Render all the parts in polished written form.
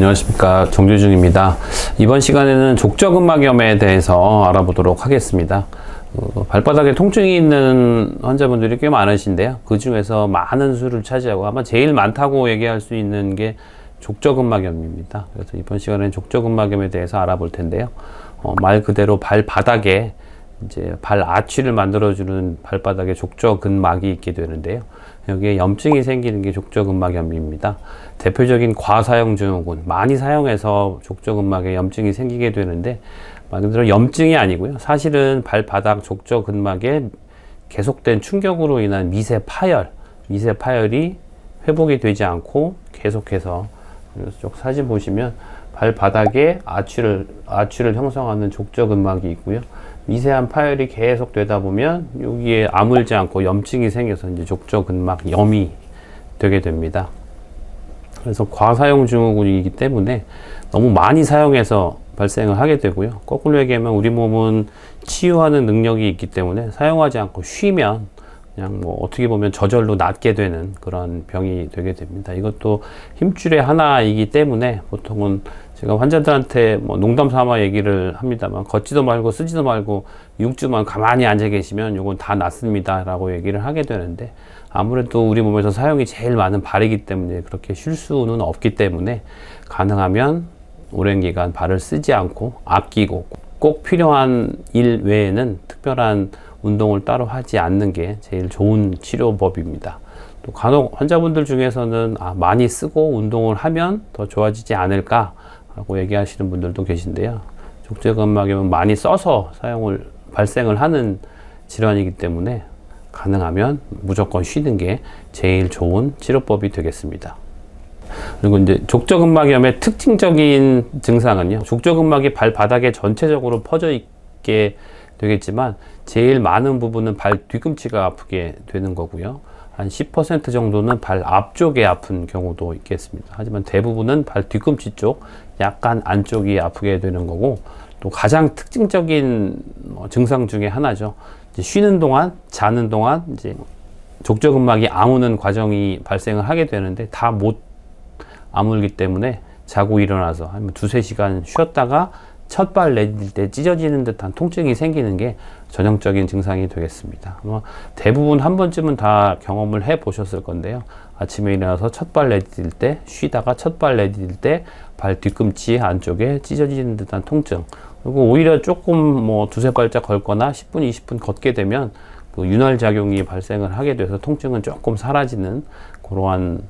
안녕하십니까, 정주중입니다. 이번 시간에는 족저근막염에 대해서 알아보도록 하겠습니다. 발바닥에 통증이 있는 환자분들이 꽤 많으신데요, 그 중에서 많은 수를 차지하고 아마 제일 많다고 얘기할 수 있는 게 족저근막염입니다. 그래서 이번 시간에는 족저근막염에 대해서 알아볼 텐데요, 말 그대로 발바닥에 이제 발 아치를 만들어주는 발바닥에 족저근막이 있게 되는데요, 여기에 염증이 생기는 게 족저근막염입니다. 대표적인 과사용 증후군, 많이 사용해서 족저근막에 염증이 생기게 되는데, 말 그대로 염증이 아니고요, 사실은 발바닥 족저근막에 계속된 충격으로 인한 미세 파열이 회복이 되지 않고 계속해서, 이쪽 사진 보시면 발바닥에 아취를 형성하는 족저근막이 있고요, 미세한 파열이 계속 되다 보면 여기에 아물지 않고 염증이 생겨서 이제 족저근막염이 되게 됩니다. 그래서 과사용 증후군이기 때문에 너무 많이 사용해서 발생을 하게 되고요, 거꾸로 얘기하면 우리 몸은 치유하는 능력이 있기 때문에 사용하지 않고 쉬면 그냥 뭐 어떻게 보면 저절로 낫게 되는 그런 병이 되게 됩니다. 이것도 힘줄의 하나이기 때문에 보통은 제가 환자들한테 뭐 농담 삼아 얘기를 합니다만, 걷지도 말고 쓰지도 말고 6주만 가만히 앉아 계시면 요건 다 낫습니다 라고 얘기를 하게 되는데, 아무래도 우리 몸에서 사용이 제일 많은 발이기 때문에 그렇게 쉴 수는 없기 때문에 가능하면 오랜 기간 발을 쓰지 않고 아끼고 꼭 필요한 일 외에는 특별한 운동을 따로 하지 않는 게 제일 좋은 치료법입니다. 또 간혹 환자분들 중에서는 많이 쓰고 운동을 하면 더 좋아지지 않을까 라고 얘기하시는 분들도 계신데요, 족저근막염은 많이 써서 발생을 하는 질환이기 때문에 가능하면 무조건 쉬는 게 제일 좋은 치료법이 되겠습니다. 그리고 이제 족저근막염의 특징적인 증상은요, 족저근막이 발바닥에 전체적으로 퍼져 있게 되겠지만 제일 많은 부분은 발 뒤꿈치가 아프게 되는 거고요, 한 10% 정도는 발 앞쪽에 아픈 경우도 있겠습니다. 하지만 대부분은 발 뒤꿈치 쪽, 약간 안쪽이 아프게 되는 거고, 또 가장 특징적인 증상 중에 하나죠. 이제 쉬는 동안, 자는 동안 이제 족저근막이 아무는 과정이 발생을 하게 되는데 다 못 아물기 때문에 자고 일어나서 한 두세 시간 쉬었다가 첫 발 내딛을 때 찢어지는 듯한 통증이 생기는 게 전형적인 증상이 되겠습니다. 아마 대부분 한 번쯤은 다 경험을 해 보셨을 건데요, 아침에 일어나서 첫 발 내딛을 때, 쉬다가 첫 발 내딛을 때 발 뒤꿈치 안쪽에 찢어지는 듯한 통증, 그리고 오히려 조금 뭐 두세 발짝 걷거나 10분, 20분 걷게 되면 그 윤활작용이 발생을 하게 돼서 통증은 조금 사라지는 그러한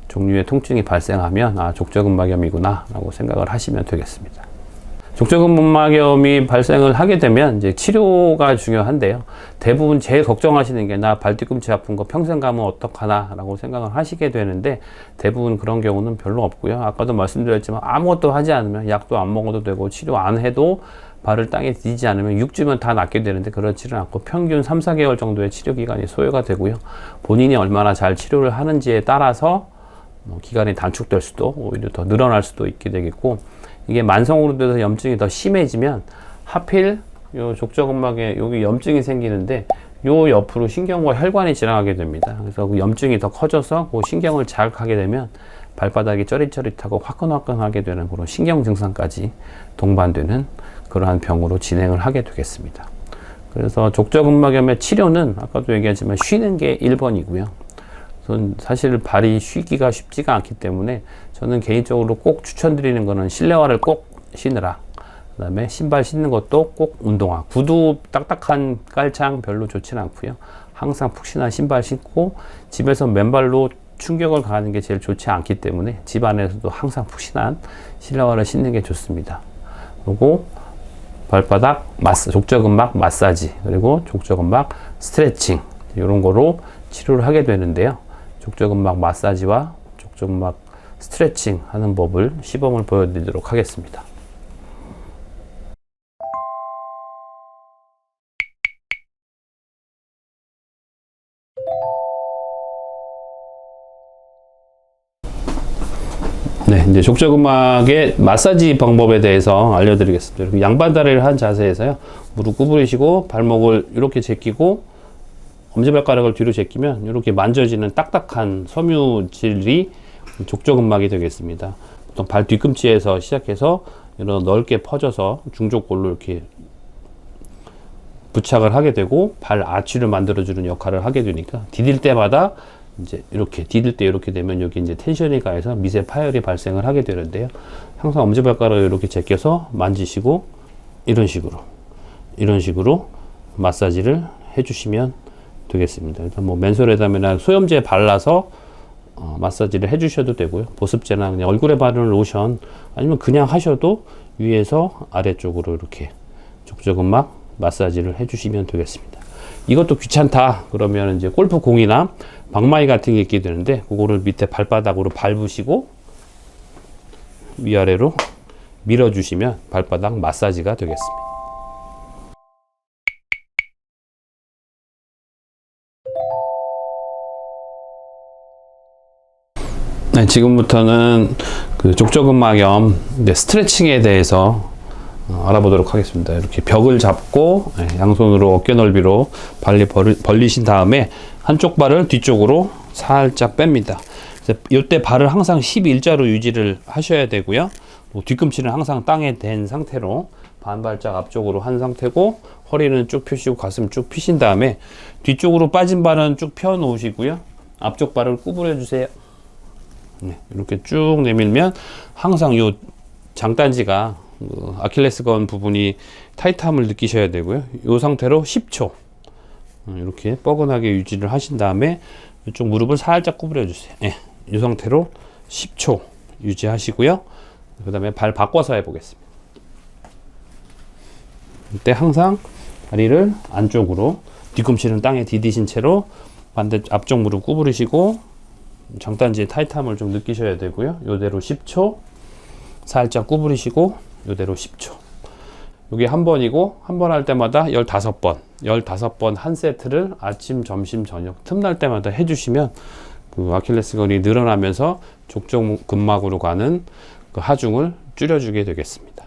종류의 통증이 발생하면 족저근막염이구나 라고 생각을 하시면 되겠습니다. 족저근막염이 발생을 하게 되면 이제 치료가 중요한데요, 대부분 제일 걱정하시는 게 나 발 뒤꿈치 아픈 거 평생 가면 어떡하나 라고 생각을 하시게 되는데, 대부분 그런 경우는 별로 없고요, 아까도 말씀드렸지만 아무것도 하지 않으면, 약도 안 먹어도 되고 치료 안 해도 발을 땅에 디디지 않으면 6주면 다 낫게 되는데, 그렇지는 않고 평균 3, 4개월 정도의 치료 기간이 소요가 되고요, 본인이 얼마나 잘 치료를 하는지에 따라서 기간이 단축될 수도, 오히려 더 늘어날 수도 있게 되겠고, 이게 만성으로 돼서 염증이 더 심해지면 하필 요 족저근막에 여기 염증이 생기는데 요 옆으로 신경과 혈관이 지나가게 됩니다. 그래서 그 염증이 더 커져서 그 신경을 자극하게 되면 발바닥이 쩌릿쩌릿하고 화끈화끈하게 되는 그런 신경 증상까지 동반되는 그러한 병으로 진행을 하게 되겠습니다. 그래서 족저근막염의 치료는 아까도 얘기하지만 쉬는 게 1번이고요. 사실 발이 쉬기가 쉽지가 않기 때문에 저는 개인적으로 꼭 추천드리는 거는 실내화를 꼭 신으라, 그 다음에 신발 신는 것도 꼭 운동화, 구두 딱딱한 깔창 별로 좋진 않고요, 항상 푹신한 신발 신고 집에서 맨발로 충격을 가하는 게 제일 좋지 않기 때문에 집 안에서도 항상 푹신한 실내화를 신는 게 좋습니다. 그리고 발바닥 족저근막 마사지, 그리고 족저근막 스트레칭, 이런 거로 치료를 하게 되는데요, 족저근막 마사지와 족저근막 스트레칭 하는 법을 시범을 보여드리도록 하겠습니다. 네, 이제 족저근막의 마사지 방법에 대해서 알려드리겠습니다. 이렇게 양반다리를 한 자세에서요, 무릎 구부리시고 발목을 이렇게 제끼고 엄지발가락을 뒤로 제끼면 이렇게 만져지는 딱딱한 섬유질이 족저근막이 되겠습니다. 보통 발 뒤꿈치에서 시작해서 이런 넓게 퍼져서 중족골로 이렇게 부착을 하게 되고 발 아치를 만들어주는 역할을 하게 되니까 디딜 때마다 이제 이렇게 디딜 때 이렇게 되면 여기 이제 텐션이 가해서 미세 파열이 발생을 하게 되는데요. 항상 엄지발가락을 이렇게 제껴서 만지시고 이런 식으로 마사지를 해주시면 되겠습니다. 일단 뭐 맨솔에다나 소염제 발라서 마사지를 해주셔도 되고요. 보습제나 그냥 얼굴에 바르는 로션 아니면 그냥 하셔도 위에서 아래쪽으로 이렇게 족저근막 마사지를 해주시면 되겠습니다. 이것도 귀찮다 그러면 이제 골프공이나 방망이 같은 게 있게 되는데 그거를 밑에 발바닥으로 밟으시고 위아래로 밀어주시면 발바닥 마사지가 되겠습니다. 네, 지금부터는 그 족저근막염 스트레칭에 대해서 알아보도록 하겠습니다. 이렇게 벽을 잡고 양손으로 어깨 넓이로 발리 벌리신 다음에 한쪽 발을 뒤쪽으로 살짝 뺍니다. 이때 발을 항상 12일자로 유지를 하셔야 되고요. 뒤꿈치는 항상 땅에 댄 상태로 반발짝 앞쪽으로 한 상태고 허리는 쭉 펴시고 가슴 쭉 펴신 다음에 뒤쪽으로 빠진 발은 쭉 펴 놓으시고요. 앞쪽 발을 구부려 주세요. 네, 이렇게 쭉 내밀면 항상 요 장단지가 아킬레스건 부분이 타이트함을 느끼셔야 되고요. 이 상태로 10초 이렇게 뻐근하게 유지를 하신 다음에 이쪽 무릎을 살짝 구부려 주세요. 네, 이 상태로 10초 유지하시고요. 그 다음에 발 바꿔서 해보겠습니다. 이때 항상 다리를 안쪽으로 뒤꿈치는 땅에 디디신 채로 반대 앞쪽 무릎 구부리시고 장단지의 타이트함을 좀 느끼셔야 되고요. 이대로 10초 살짝 구부리시고 이대로 10초. 이게 한 번이고 한 번 할 때마다 15번 한 세트를 아침, 점심, 저녁 틈날 때마다 해주시면 그 아킬레스건이 늘어나면서 족저근막으로 가는 그 하중을 줄여주게 되겠습니다.